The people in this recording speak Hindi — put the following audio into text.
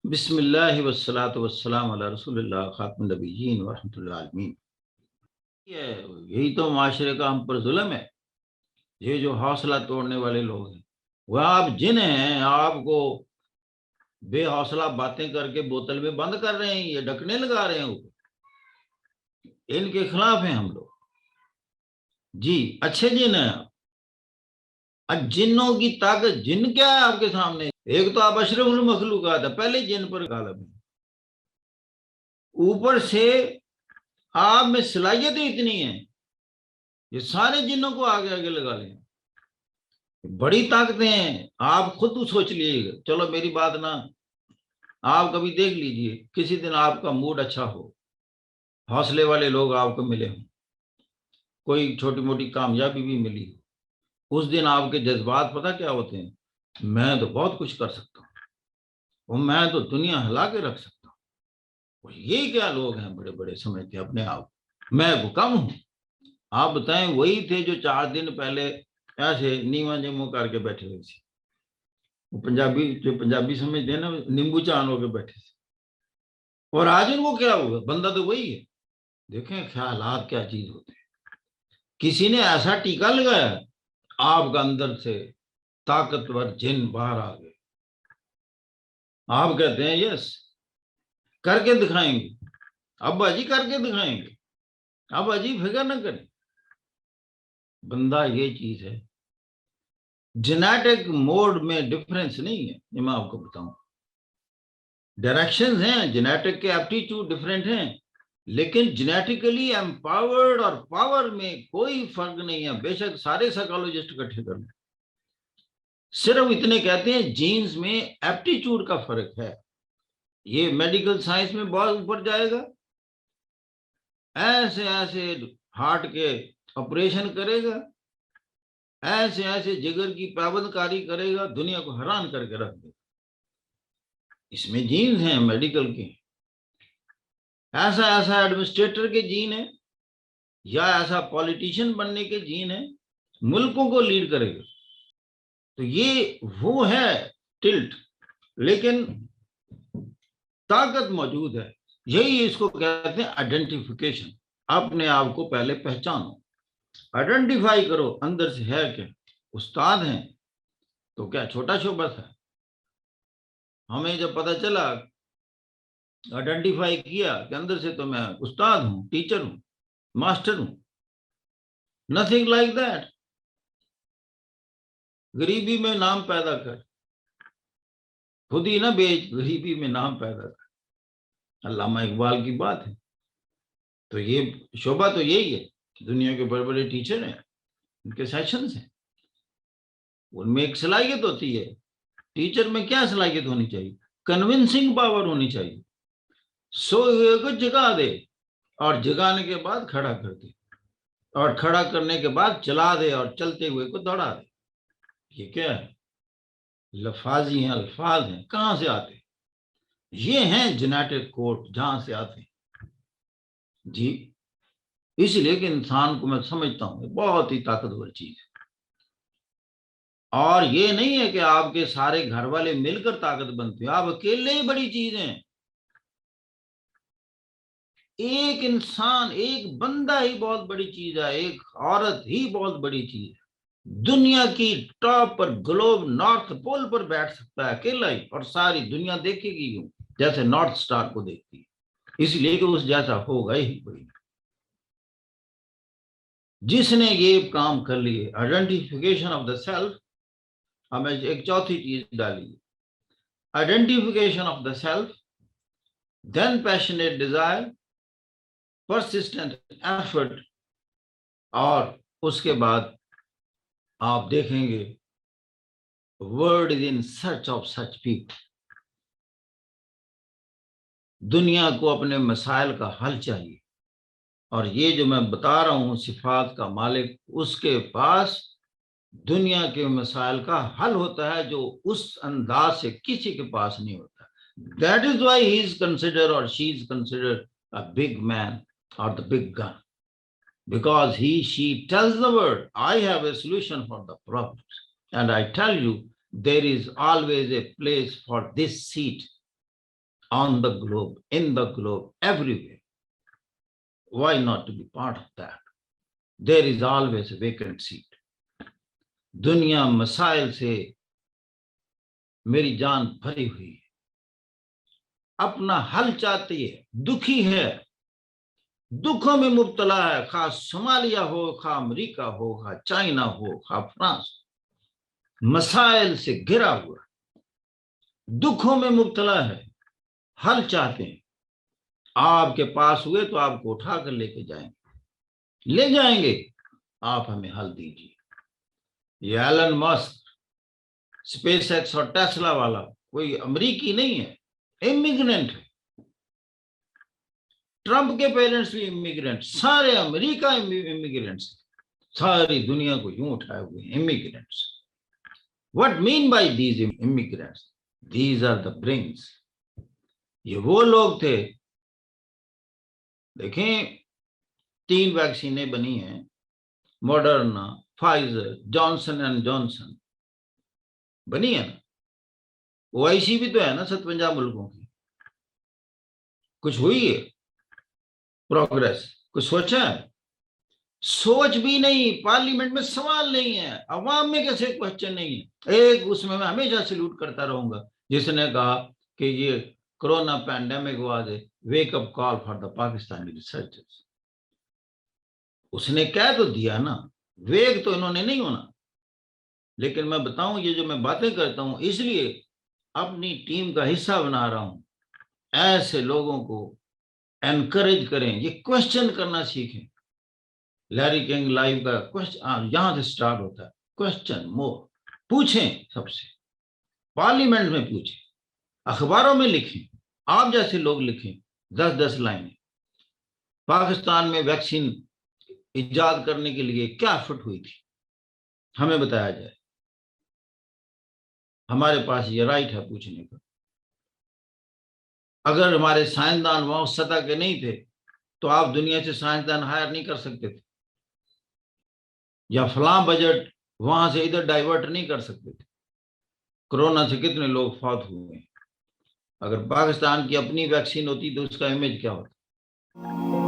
बिस्मिल्लाहि वस्सलातु वस्सलाम अला रसूलिल्लाह खातिमुन नबिय्यीन व रहमतुल आलमीन। यही तो माशरे का हम पर जुल्म है। ये जो हौसला तोड़ने वाले लोग हैं वह आप जिन हैं, आपको बेहौसला बातें करके बोतल में बंद कर रहे हैं, ये ढकने लगा रहे हैं ऊपर। इनके खिलाफ हैं हम लोग जी। अच्छे जिन हैं आप। जिन्नों की ताकत, जिन क्या है आपके सामने? एक तो आप अशरफुल मखलूकात है, पहले जिन पर गालिब है, ऊपर से आप में सलाहियतें इतनी है, ये सारे जिन्नों को आगे आगे लगा लें। बड़ी ताकतें हैं, आप खुद सोच लीजिएगा। चलो मेरी बात ना, आप कभी देख लीजिए, किसी दिन आपका मूड अच्छा हो, हौसले वाले लोग आपको मिले हों, कोई छोटी मोटी कामयाबी भी मिली हो, उस दिन आपके जज्बात पता क्या होते हैं? मैं तो बहुत कुछ कर सकता हूँ, और मैं तो दुनिया हिला के रख सकता हूँ। ये क्या लोग हैं, बड़े बड़े समझते हैं अपने आप, मैं को कम हूँ। आप बताएं, वही थे जो 4 दिन पहले ऐसे नीवा जमो करके बैठे हुए थे। वो पंजाबी, जो पंजाबी समझते हैं ना, नींबू चान होके बैठे थे। और आज उनको क्या हुआ? बंदा तो वही है। देखें ख्यालात क्या चीज होते हैं। किसी ने ऐसा टीका लगाया, आपका अंदर से ताकतवर जिन बाहर आ गए। आप कहते हैं यस, करके दिखाएंगे, अब्बा जी करके दिखाएंगे, अब्बा जी फिक्र न करें। बंदा ये चीज है, जेनेटिक मोड में डिफरेंस नहीं है, ये मैं आपको बताऊं। डायरेक्शंस हैं, जेनेटिक के एप्टीट्यूड डिफरेंट हैं, लेकिन जेनेटिकली एम्पावर्ड और पावर में कोई फर्क नहीं है। बेशक सारे साइकोलॉजिस्ट इकट्ठे कर लें, सिर्फ इतने कहते हैं जीन्स में एप्टीट्यूड का फर्क है। ये मेडिकल साइंस में बहुत ऊपर जाएगा, ऐसे ऐसे हार्ट के ऑपरेशन करेगा, ऐसे ऐसे जिगर की पाबंदकारी करेगा, दुनिया को हैरान करके रख देगा। इसमें जीन्स हैं मेडिकल के। ऐसा ऐसा एडमिनिस्ट्रेटर के जीन है, या ऐसा पॉलिटिशियन बनने के जीन है, मुल्कों को लीड करेगा। तो ये वो है टिल्ट, लेकिन ताकत मौजूद है। यही इसको कहते हैं आइडेंटिफिकेशन। अपने आप को पहले पहचानो, आइडेंटिफाई करो अंदर से है क्या। उस्ताद हैं तो क्या छोटा शोबत है? हमें जब पता चला, आइडेंटिफाई किया कि अंदर से तो मैं उस्ताद हूं, टीचर हूं, मास्टर हूं, नथिंग लाइक दैट। गरीबी में नाम पैदा कर, खुद ही ना बेच, गरीबी में नाम पैदा कर। अल्लामा इकबाल की बात है। तो ये शोभा तो यही है कि दुनिया के बड़े बड़े टीचर हैं, उनके सेशंस हैं, उनमें एक सलाहियत होती है। टीचर में क्या सलाहियत होनी चाहिए? कन्विंसिंग पावर होनी चाहिए। सोए हुए को जगा दे, और जगाने के बाद खड़ा कर दे, और खड़ा करने के बाद चला दे, और चलते हुए को दौड़ा दे। ये क्या है? लफाजी हैं, अल्फाज हैं, कहां से आते हैं? ये हैं जेनेटिक कोड, जहां से आते हैं जी। इसलिए कि इंसान को मैं समझता हूं बहुत ही ताकतवर चीज है। और ये नहीं है कि आपके सारे घर वाले मिलकर ताकत बनते हैं, आप अकेले ही बड़ी चीज हैं। एक इंसान, एक बंदा ही बहुत बड़ी चीज है, एक औरत ही बहुत बड़ी चीज है। दुनिया की टॉप पर, ग्लोब नॉर्थ पोल पर बैठ सकता है अकेला ही, और सारी दुनिया देखेगी यूं जैसे नॉर्थ स्टार को देखती है, इसलिए कि उस जैसा होगा ही कोई। जिसने ये काम कर लिए, आइडेंटिफिकेशन ऑफ द सेल्फ, हमें एक चौथी चीज डाली, identification of the self, then passionate desire, persistent effort, और उसके बाद आप देखेंगे world is in search of such people. दुनिया को अपने मसाइल का हल चाहिए, और ये जो मैं बता रहा हूं सिफात का मालिक, उसके पास दुनिया के मसाइल का हल होता है, जो उस अंदाज से किसी के पास नहीं होता। That is why he is consider और she is considered a big man और the big gun, because she tells the world, I have a solution for the problems, and I tell you, there is always a place for this seat on the globe, in the globe, everywhere. Why not to be part of that? There is always a vacant seat. दुनिया मसाइल से मेरी जान भरी हुई है, अपना हल चाहती है, दुखी है, दुखों में मुब्तला है, खा सोमालिया हो, खा अमेरिका हो, खा चाइना हो, खा फ्रांस, मसाइल से घिरा हुआ, दुखों में मुब्तला है, हल चाहते हैं। आपके पास हुए तो आपको उठा कर लेके जाएंगे, ले जाएंगे, आप हमें हल दीजिए। ये एलन मस्क, स्पेस एक्स और टेस्ला वाला कोई अमेरिकी नहीं है, इमिग्रेंट है। ट्रंप के पेरेंट्स भी इमिग्रेंट, सारे अमेरिका इमिग्रेंट्स, सारी दुनिया को यूं उठाए हुए immigrants. What mean by these immigrants? These are the brings. ये वो लोग थे, देखें 3 वैक्सीनें बनी हैं, Moderna, Pfizer, Johnson and Johnson बनी है ना। ओआईसी भी तो है ना 57 मुल्कों की। कुछ हुई है प्रोग्रेस? कुछ सोचा है? सोच भी नहीं, पार्लियामेंट में सवाल नहीं है, अवाम में कैसे क्वेश्चन नहीं है। एक उसमें मैं हमेशा सल्यूट करता रहूंगा जिसने कहा कि ये corona pandemic was a wake up call for the Pakistani researchers. उसने कह तो दिया ना, वेग तो इन्होंने नहीं होना। लेकिन मैं बताऊं, ये जो मैं बातें करता हूं इसलिए अपनी टीम का हिस्सा बना रहा हूं। ऐसे लोगों को एनकरेज करें, ये क्वेश्चन करना सीखें। लैरी किंग लाइव का क्वेश्चन यहां से स्टार्ट होता है, क्वेश्चन मोर, पूछें सबसे, पार्लियामेंट में पूछें, अखबारों में लिखें, आप जैसे लोग लिखें 10-10 लाइनें। पाकिस्तान में वैक्सीन इजाद करने के लिए क्या एफर्ट हुई थी, हमें बताया जाए। हमारे पास ये राइट है पूछने का। अगर हमारे साइंसदान वहां उस सतह के नहीं थे तो आप दुनिया से साइंसदान हायर नहीं कर सकते थे, या फलां बजट वहां से इधर डाइवर्ट नहीं कर सकते थे। कोरोना से कितने लोग फौत हुए। अगर पाकिस्तान की अपनी वैक्सीन होती तो उसका इमेज क्या होता।